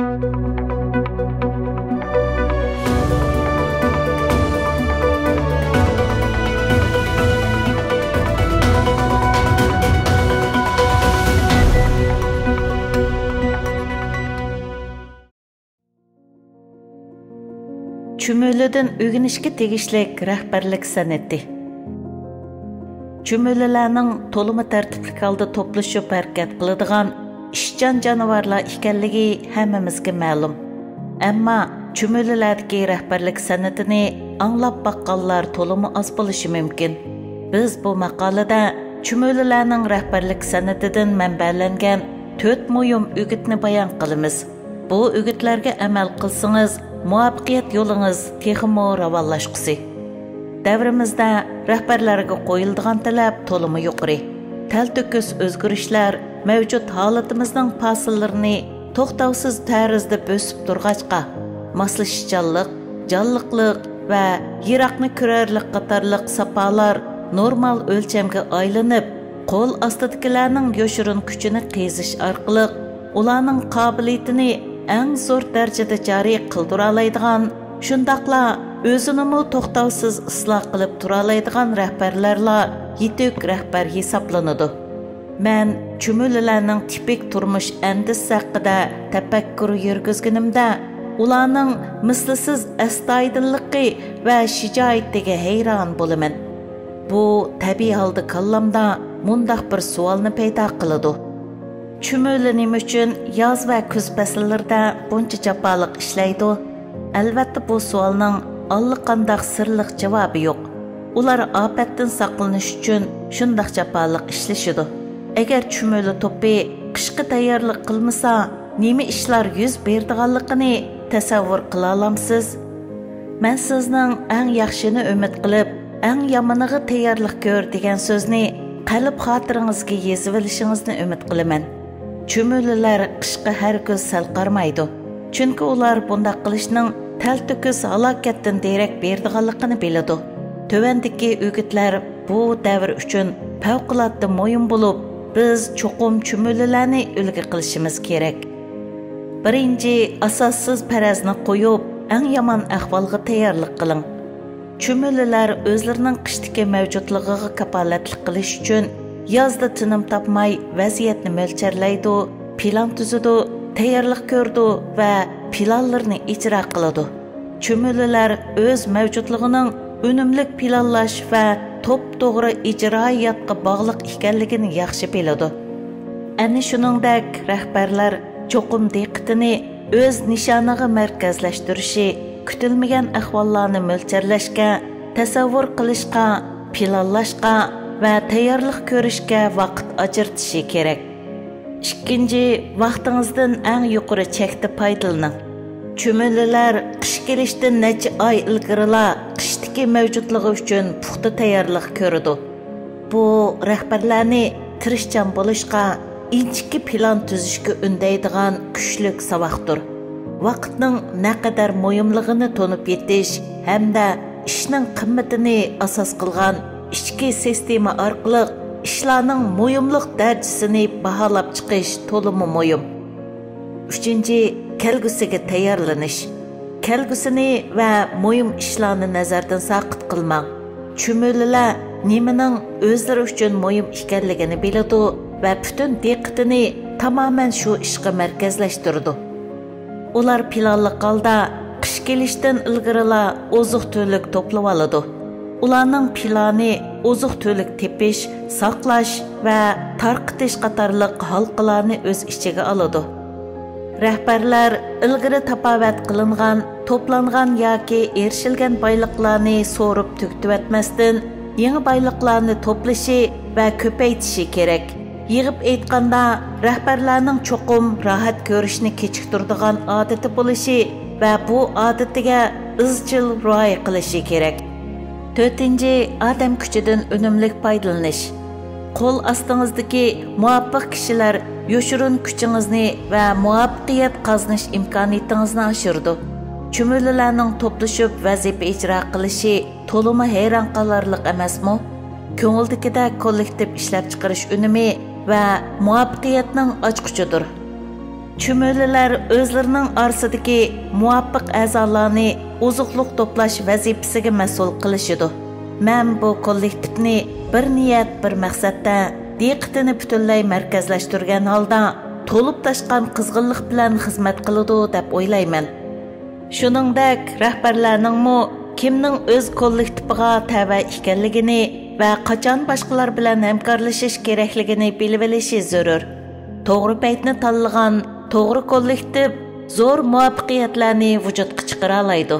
Çümölüdün ögünüşke tegişlik rəhbərlik sənəti. Çümölülərning toluma tərtiblik halda toplaşıb hərəkət qıladigan işcan canavarlar ikənligi hammamizga ma'lum. Ammo çümölülərdəki rəhbərlik sənətini anlab baqqanlar toluma az bo'lishi mumkin. Biz bu maqolada çümölülərning rəhbərlik sənətidən mənbəlangan 4 muhim ögütni bayon qilamiz. Bu ögütlərə amal qilsangiz muvaffaqiyat yo'lingiz texmo ravonlashqusi. Davrimizda rahbarlarga qo'yiladigan talab to'limi yuqori. Talto'kis o'zgarishlar mavjud holatimizning fasillarini to'xtovsiz tarzda bo'sib turg'achqa, moslashuvchanlik, jonliqlik va yiroqni ko'rarlik qatorliq sapolar normal o'lchamga aylanib, qo'l ostidagilarning yoshirin kuchini qizish orqali ularning qobiliyatini eng zo'r darajada joriy qildira oladigan, shundaqla o'zini to'xtovsiz isloh qilib tura oladigan rahbarlarlar yetuk rahbar hisoblanadi. Men chumullarning tipik turmush andisi haqida tafakkur yurgizganimda, ularning mislsiz astoydilligi va shijoatiga hayron bo'laman. Bu tabiiy holda kallamda mundaq bir savolni paydo qiladi. Çümölü nima uchun yoz va kuz fasllarida buncha jafoliq ishlaydi? Albatta bu savolning allaqanday sirliq javobi yo'q. Ular ofatdan saqlanish uchun shunday jafoliq ishlashidi. Agar chümölü to'pi qishga tayyorlik qilmasa, nima ishlar yuz berdiganligini tasavvur qila olamsiz? Men sizning eng yaxshini umid qilib, eng yomoniga tayyorlik ko'r degan so'zni qalb xotiringizga yozib olishingizni umid qilaman. Çümölülər qışqa hər göz sal qarmaydı. Çünki ular bunda qilishning talto'kis halokatdan derak berdiganligini biladi. Tövəndiki ögütlər bu davr uchun favqulodda muhim bo'lib, biz cho'qim çümölülərni ulg'i qilishimiz kerak. Birinchi, asossiz farazni qo'yib, eng yomon ahvolga tayyorlik qiling. Çümölülər o'zlarining qishdagi mavjudligiga kapolatlik qilish uchun yazda tinim tapmay vaziyatni mo'lcharlaydi, plan tuzadi, tayyorlik ko'rdi va planlarni ijro qiladi. Çümölülər o'z mavjudligining unumli planlash va to'p-to'g'ri ijroiyatga bog'liq ekanligini yaxshi biladi. Ana shuningdek, rahbarlar cho'qim diqqatini o'z nishoniga markazlashtirishi, kutilmagan ahvollarni mo'lcharlashga, tasavvur qilishga, planlashga va tayyorlik ko'rishga vaqt ajratishi kerak. Ikkinchi, vaqtingizdan eng yuqori chekda foydalaning. Çümölülər qish kelishdan necha oy ilgarila qishdagi mavjudligi uchun puxta tayyorlik ko'radi. Bu rahbarlarni tirishchan bo'lishga, inchikki plan tuzishga undaydigan kuchli saboqdir. Vaqtning naqadar muhimligini to'nib yetish hamda ishning qimmatini asos qilgan ichki sistema orqali ishlarning muhimlik darajasini baholab chiqish to'limi muhim. Uchinchi, kelgusiga tayyorlanish. Kelgusini va muhim ishlarni nazardan saqit qilmang. Çümölülər nimaning o'zlari uchun muhim ekanligini biladi va butun diqqatini tamoman shu ishga markazlashtirdi. Ular planli holda qish kelishdan ilgarila oziq-to'lik to'plab oladi. Ularning plani oziq-to'lik tepish, saqlash va tarqitish qatorliq halqalarni o'z ichiga oladi. Rahbarlar ilgari tapovat qilingan, to'plangan yoki erishilgan boyliqlarni so'rib tugitib etmasdan, yangi boyliqlarni to'plashi va ko'paytirishi kerak. Yig'ib aytganda, rahbarlarning cho'qim rohat ko'rishni kechiktiradigan odati bo'lishi va bu odatiga izchil rioya qilishi kerak. 4-chi, odam kuchidan unumli foydalanish. Qo'l ostingizdagi muvaffaq kishilar yoshirin kuchingizni va muvaffaqiyat qozonish imkoniyatingizni oshirdi. Çümölülərning to'plashib vazifa ijro qilishi to'limi hayron qolarlik emasmi? Chumolilar o'zlarining orasidagi muvofiq a'zolarni oziqliq to'plash vazifasiga mas'ul qilishidi. Men bu kollektivni bir niyat, bir maqsadda diqqatini butunlay markazlashtirgan holda to'lib toshgan qizg'inlik bilan xizmat qiladi deb o'ylayman. Shuningdek, rahbarlarningmi kimning o'z kollektiviga tava ekanligini va qachon boshqalar bilan hamkorlashish kerakligini bilib olishi zarur. To'g'ri paytni tanlagan to'g'ri kollektiv zo'r muvaffaqiyatlarni vujudga chiqara oladi.